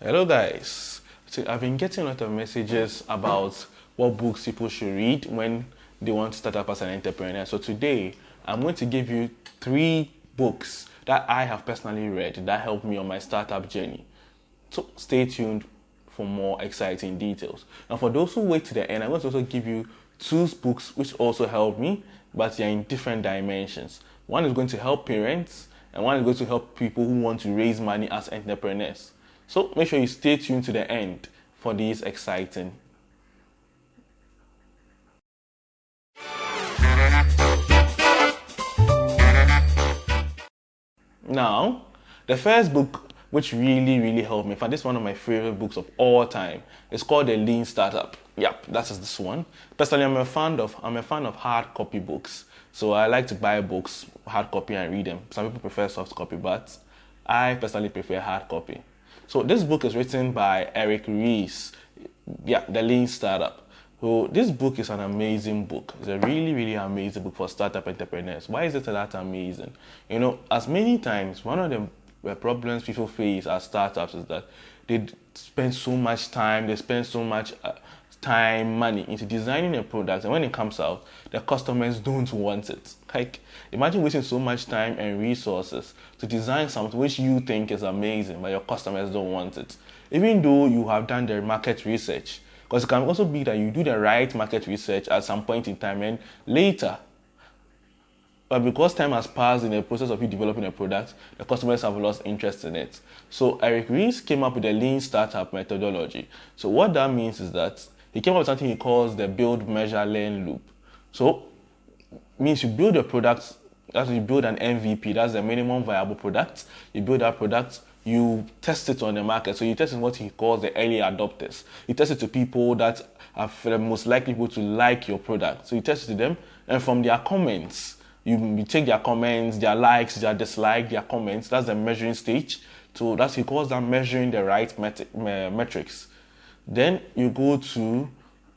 Hello guys. So I've been getting a lot of messages about what books people should read when they want to start up as an entrepreneur. So today I'm going to give you 3 books that I have personally read that helped me on my startup journey. So stay tuned for more exciting details. And for those who wait to the end, I'm going to also give you 2 books which also helped me, but they're in different dimensions. One is going to help parents and one is going to help people who want to raise money as entrepreneurs. So make sure you stay tuned to the end for these exciting. Now, the first book which really helped me, in fact this is one of my favorite books of all time. It's called The Lean Startup. Yep, that is this one. Personally, I'm a fan of hard copy books. So I like to buy books, hard copy, and read them. Some people prefer soft copy, but I personally prefer hard copy. So this book is written by Eric Ries. Yeah, The Lean Startup. So this book is an amazing book. It's a really amazing book for startup entrepreneurs. Why is it that amazing? You know, as many times, one of the problems people face as startups is that they spend so much time, money into designing a product, and when it comes out, the customers don't want it. Like, imagine wasting so much time and resources to design something which you think is amazing, but your customers don't want it. Even though you have done the market research, because it can also be that you do the right market research at some point in time and later, but because time has passed in the process of you developing a product, the customers have lost interest in it. So Eric Ries came up with the lean startup methodology. So what that means is that he came up with something he calls the build, measure, learn loop. So means you build a product, that's you build an MVP, that's the minimum viable product. You build that product, you test it on the market. So you test it what he calls the early adopters. You test it to people that are the most likely people to like your product. So you test it to them, and from their comments, you take their comments, their likes, their dislikes, their comments. That's the measuring stage. So that's he calls that measuring the right metrics. Then you go to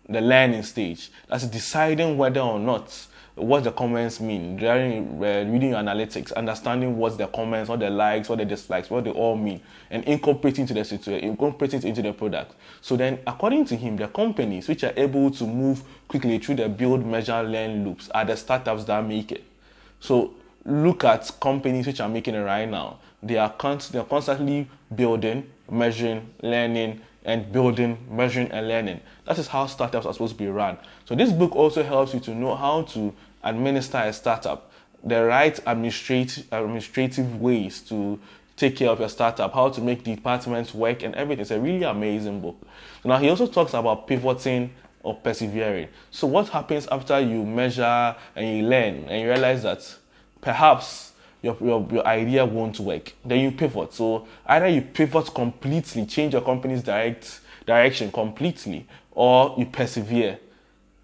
the learning stage. That's deciding whether or not what the comments mean, reading your analytics, understanding what the comments, what the likes, what the dislikes, what they all mean, and incorporating into the situation, incorporating into the product. So then, according to him, the companies which are able to move quickly through the build, measure, learn loops are the startups that make it. So look at companies which are making it right now. They are constantly building, measuring, learning, and building, measuring, and learning. That is how startups are supposed to be run. So this book also helps you to know how to administer a startup, the right administrative ways to take care of your startup, how to make departments work and everything. It's a really amazing book. So now he also talks about pivoting or persevering. So what happens after you measure and you learn and you realize that perhaps your idea won't work, then you pivot. So either you pivot completely, change your company's direction completely, or you persevere.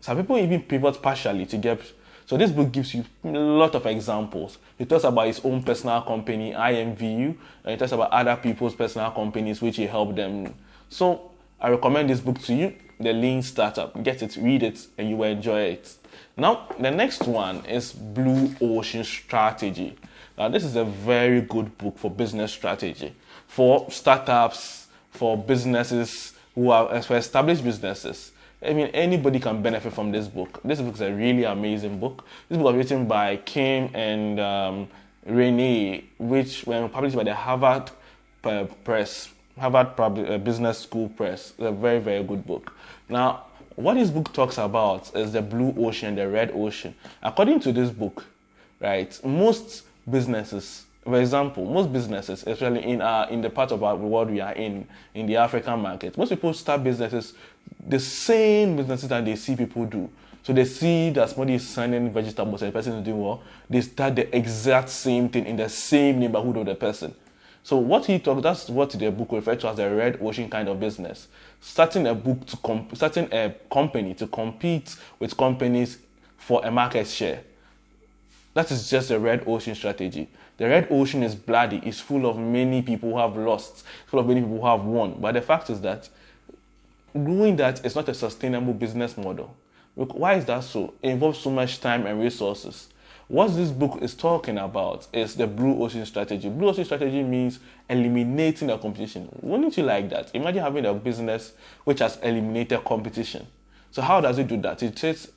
Some people even pivot partially to get. So this book gives you a lot of examples. He talks about his own personal company, IMVU, and he talks about other people's personal companies which he helped them. So I recommend this book to you, The Lean Startup. Get it, read it, and you will enjoy it. Now, the next one is Blue Ocean Strategy. Now, this is a very good book for business strategy, for startups, for businesses who are for established businesses. I mean, anybody can benefit from this book. This book is a really amazing book. This book was written by Kim and Renee, which were published by the Harvard Press, Harvard Business School Press. It's a very good book. Now, what this book talks about is the blue ocean, the red ocean. According to this book, right, most businesses, for example, most businesses, especially in the part of our world we are in the African market, most people start businesses, the same businesses that they see people do. So they see that somebody is selling vegetables and the person is doing well, they start the exact same thing in the same neighborhood of the person. So what he talks, that's what the book refers to as a red ocean kind of business. Starting a company to compete with companies for a market share. That is just a red ocean strategy. The red ocean is bloody. It's full of many people who have lost, full of many people who have won. But the fact is that doing that is not a sustainable business model. Look, why is that so? It involves so much time and resources. What this book is talking about is the blue ocean strategy. Blue ocean strategy means eliminating the competition. Wouldn't you like that? Imagine having a business which has eliminated competition. So how does it do that? It teaches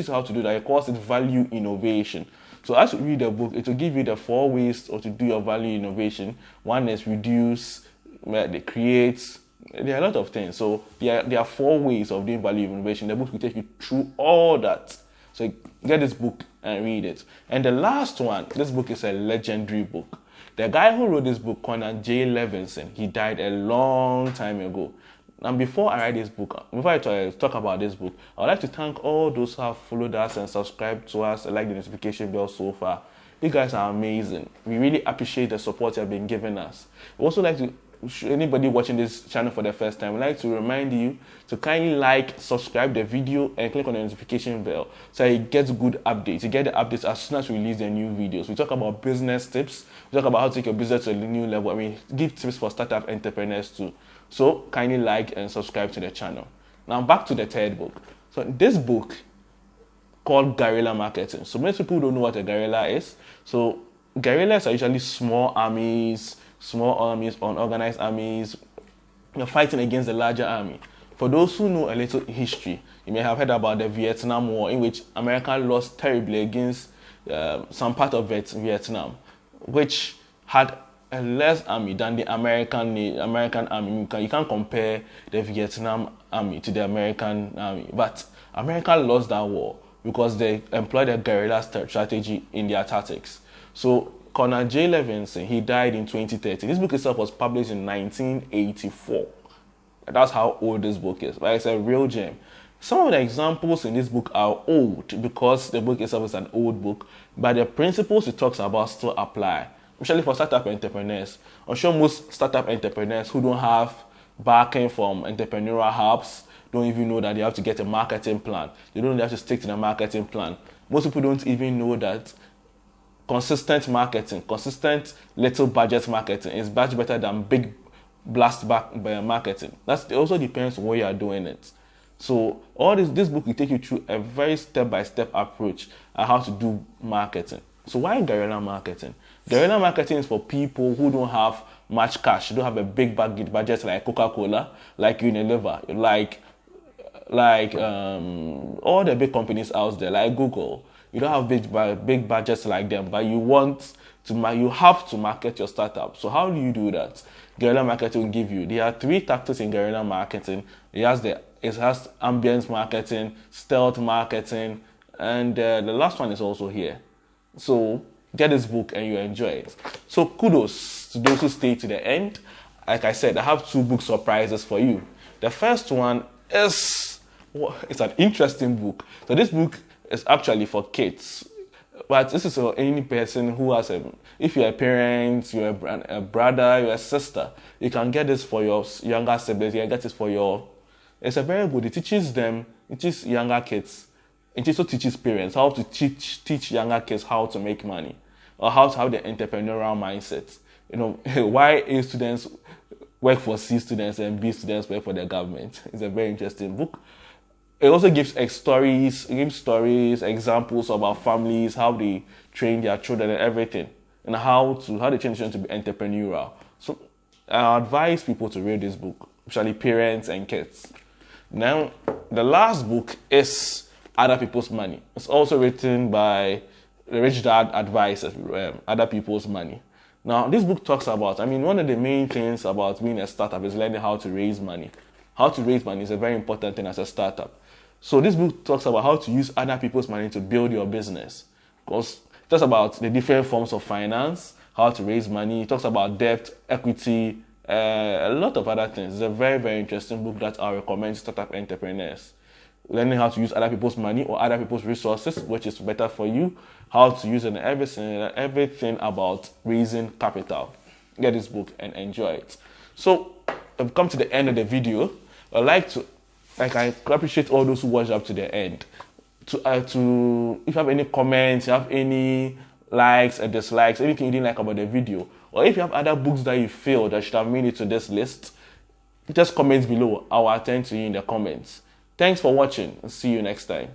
you how to do that. It calls it value innovation. So as you read the book, it will give you the 4 ways to do your value innovation. One is reduce, create. There are a lot of things. So there are 4 ways of doing value innovation. The book will take you through all that. So get this book and read it. And the last one, this book is a legendary book. The guy who wrote this book, Colonel J. Levinson, he died a long time ago. And before I write this book, before I talk about this book, I would like to thank all those who have followed us and subscribed to us and like the notification bell so far. You guys are amazing. We really appreciate the support you have been giving us. We also like to, anybody watching this channel for the first time, we'd like to remind you to kindly like, subscribe the video, and click on the notification bell so you get good updates. You get the updates as soon as we release the new videos. We talk about business tips. We talk about how to take your business to a new level. I mean, give tips for startup entrepreneurs too. So kindly like and subscribe to the channel. Now back to the third book. So this book called Guerrilla Marketing. So most people don't know what a guerrilla is. So guerrillas are usually small armies, unorganized armies. You're fighting against the larger army. For those who know a little history, you may have heard about the Vietnam War, in which America lost terribly against some part of Vietnam, which had a less army than the American army. You can't compare the Vietnam army to the American army. But America lost that war because they employed a guerrilla strategy in their tactics. So Colonel J. Levinson, he died in 2013. This book itself was published in 1984. That's how old this book is. But it's a real gem. Some of the examples in this book are old because the book itself is an old book, but the principles it talks about still apply, especially for startup entrepreneurs. I'm sure most startup entrepreneurs who don't have backing from entrepreneurial hubs don't even know that they have to get a marketing plan. They don't have to stick to the marketing plan. Most people don't even know that consistent marketing, consistent little budget marketing is much better than big blast back marketing. It also depends on where you are doing it. So all this book will take you through a very step-by-step approach on how to do marketing. So why guerrilla marketing? Guerrilla marketing is for people who don't have much cash, don't have a big budget like Coca-Cola, like Unilever, like all the big companies out there, like Google. You don't have big budgets like them, but you have to market your startup. So how do you do that? Guerrilla marketing will give you. There are 3 tactics in guerrilla marketing. It has ambience marketing, stealth marketing, and the last one is also here. So get this book and you enjoy it. So kudos to those who stay to the end. Like I said, I have 2 book surprises for you. The first one is, it's an interesting book. So this book is actually for kids, but this is for any person who has if you're a parent, you're a brother, you're a sister, you can get this for your younger siblings. You can get this for it's a very good. It teaches younger kids. It also teaches parents how to teach younger kids how to make money, or how to have the entrepreneurial mindset. You know, why A students work for C students and B students work for the government. It's a very interesting book. It also gives stories, examples about families, how they train their children and everything, and how they train children to be entrepreneurial. So I advise people to read this book, especially parents and kids. Now, the last book is Other People's Money. It's also written by the Rich Dad Advisors, Other People's Money. Now, this book talks about, one of the main things about being a startup is learning how to raise money. How to raise money is a very important thing as a startup. So this book talks about how to use other people's money to build your business. Because it talks about the different forms of finance, how to raise money. It talks about debt, equity, a lot of other things. It's a very, very interesting book that I recommend to startup entrepreneurs. Learning how to use other people's money or other people's resources, which is better for you, how to use it, and everything about raising capital. Get this book and enjoy it. So I've come to the end of the video. I appreciate all those who watched up to the end. If you have any comments, you have any likes or dislikes, anything you didn't like about the video, or if you have other books that you feel that should have made it to this list, just comment below. I will attend to you in the comments. Thanks for watching and see you next time.